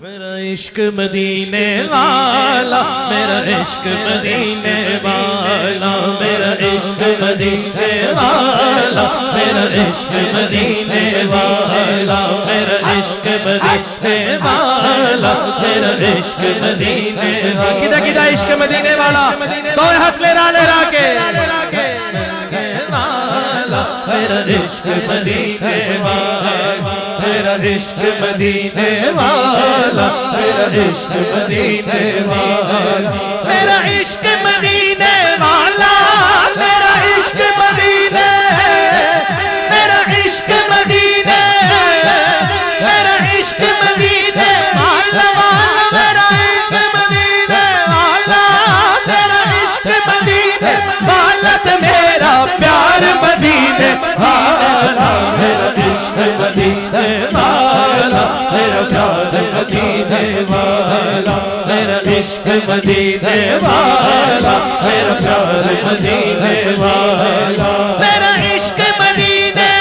میرا عشق مدینے والا، میرا عشق مدینے والا، میرا عشق مدینے والا، میرا عشق مدینے والا، میرا عشق مدینے والا، میرا عشق مدینے والا. کدھا کدھا عشق مدینے والا دو ہاتھ لے کے میرا عشق مدینے والا، میرا عشق مدینے والا، میرا عشق مدینے والا، میرا عشق مدینے والا، میرا عشق مدینے، میرا عشق مدینے، میرا عشق مدینے والا، میرا عشق مدینے والا، میرا عشق مدینے والا، میرا پیار مدینے والا، میرا عشق مدینے والا، میرا پیار مدینے والا، میرا عشق مدینے والا، میرا پیار مدینے والا، میرا عشق مدینے،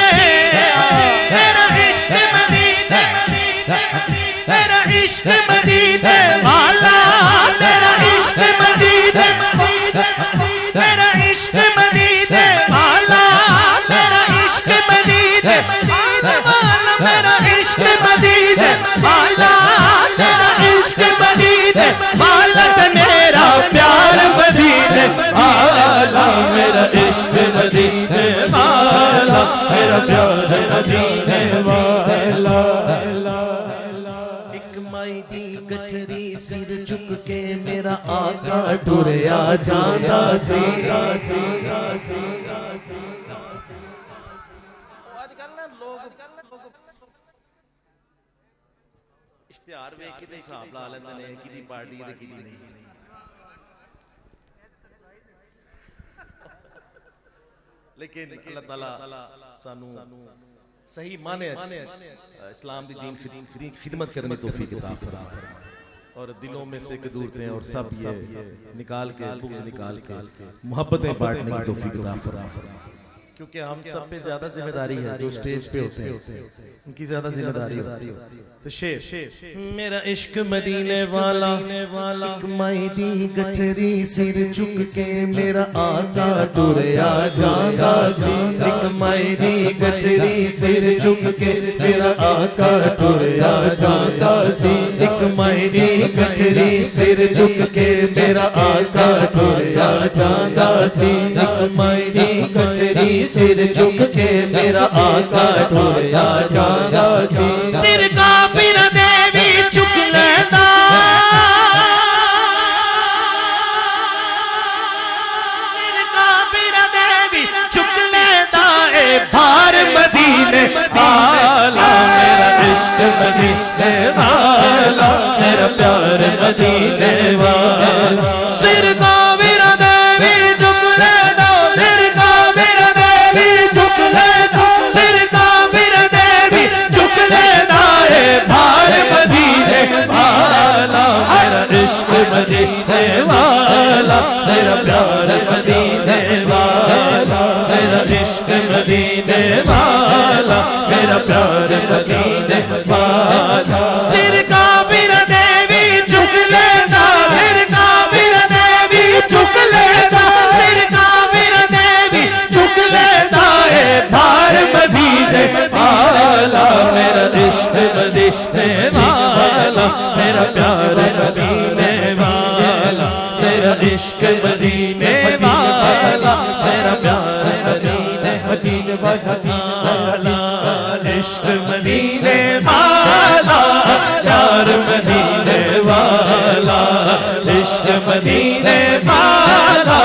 میرا عشق مدینے، میرا عشق مدینے والا، میرا عشق مدینے، میرا عشق مدینے والا، میرا عشق مدینے والا، میرا عشق مدینے والا، میرا عشق مدینے والا، میرا پیار مدینے والا، میرا عشق مدینے والا، میرا پیار مدینے والا. ایک مائی دی گٹھری سر جھک کے میرا آقا ٹریا جاندا سی. اشتہار ویکھ کے حساب لا لیندے نے کدی پارٹی تے کدی نہیں. لیکن اللہ تعالی سانو صحیح معنی اسلام دی دین خدمت کرنے توفیق عطا فرمائے اور دلوں میں سے دورتے ہیں اور سب یہ نکال کے بغض نکال کے محبتیں بانٹنے کی توفیق عطا فرمائے. کیونکہ ہم سب پہ زیادہ ذمہ داری ہے جو سٹیج پہ ہوتے ہیں ان کی زیادہ ذمہ داری ہوتی ہے. تو شیر میرا عشق مدینے والا، ایک مائی دی گٹھری سر جھک کے میرا آقا ٹریا جاندا سی. ایک مائی دی گٹھری سر جھک کے میرا آقا ٹریا جاندا سی. ایک مائی دی گٹھری سر جھک کے میرا آقا ٹریا جاندا سی. ایک مائی دی گٹھری سر جھک کے میرا آقا ٹریا جاندا سی. سر کافر دے وی چک لیندا، سر کافر دے وی چک لیندا اے بھار مدینے والا، میرا عشق مدینے والا، میرا پیار مدینے والا. سر کافر دے وی چک لیندا، سر کافر دے وی چک لیندا، سر کافر دے وی چک لیندا اے بھار مدینے والا، میرا عشق مدینے والا، میرا پیار مدینے والا، میرا عشق مدینے والا، میرا پیار مدینے والا. سر کافر دے وی چک لیندا، سر کافر دے وی چک لیندا، سر کافر دے وی چک لیندا اے بھار مدینے والا، میرا عشق مدینے والا، میرا پیار مدینے والا، میرا عشق مدینے والا، میرا پیار مدینے والا. عشق مدینے والا، پیار مدینے والا، عشق مدینے والا،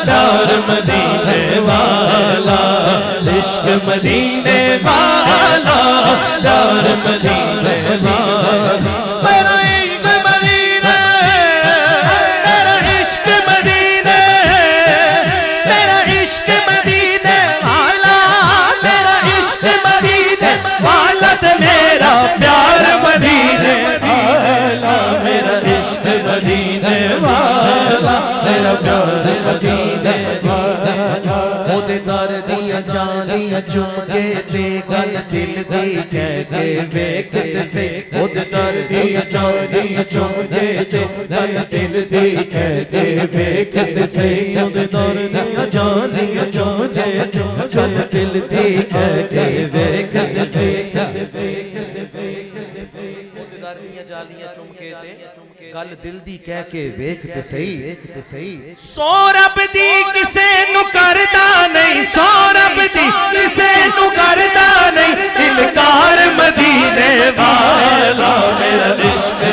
پیار مدینے والا، عشق مدینے والا، پیار مدینے والا. میرا عشق مدینے، میرا عشق مدینے، میرا عشق مدینے والا، میرا عشق مدینے والا، میرا پیار مدینے والا، میرا عشق مدینے والا، میرا پیار مدینے والا. مودے دار دیا جانیاں ਦੀਆਂ ਚੁੰਮ ਕੇ ਤੇ ਗੱਲ ਦਿਲ ਦੀ ਕਹਿ ਕੇ ਵੇਖ ਤੇ ਸੇ ਉਹਦੇ ਦਰ ਦੀਆਂ ਜਾਲੀਆਂ ਚੁੰਮ ਕੇ ਤੇ ਗੱਲ ਦਿਲ ਦੀ ਕਹਿ ਕੇ ਵੇਖ ਤੇ ਸੇ ਉਹਦੇ ਦਰ ਦੀਆਂ ਜਾਲੀਆਂ ਚੁੰਮ ਕੇ ਗੱਲ ਦਿਲ ਦੀ ਕਹਿ ਕੇ ਵੇਖ ਤੇ ਸੇ ਉਹਦੇ ਦਰ ਦੀਆਂ ਜਾਲੀਆਂ ਚੁੰਮ ਕੇ ਤੇ ਗੱਲ ਦਿਲ ਦੀ ਕਹਿ ਕੇ ਵੇਖ ਤੇ ਸਹੀ ਸੋ ਰੱਬ ਦੀ ਕਿਸੇ ਨੂੰ ਕਰਦਾ ਨਹੀਂ ਸੋ ਰੱਬ ਦੀ ਕਿਸੇ ਨੂੰ ਕਰਦਾ ਨਹੀਂ ਇਨਕਾਰ ਮਦੀਨੇ ਵਾਲਾ ਮੇਰਾ ਇਸ਼ਕ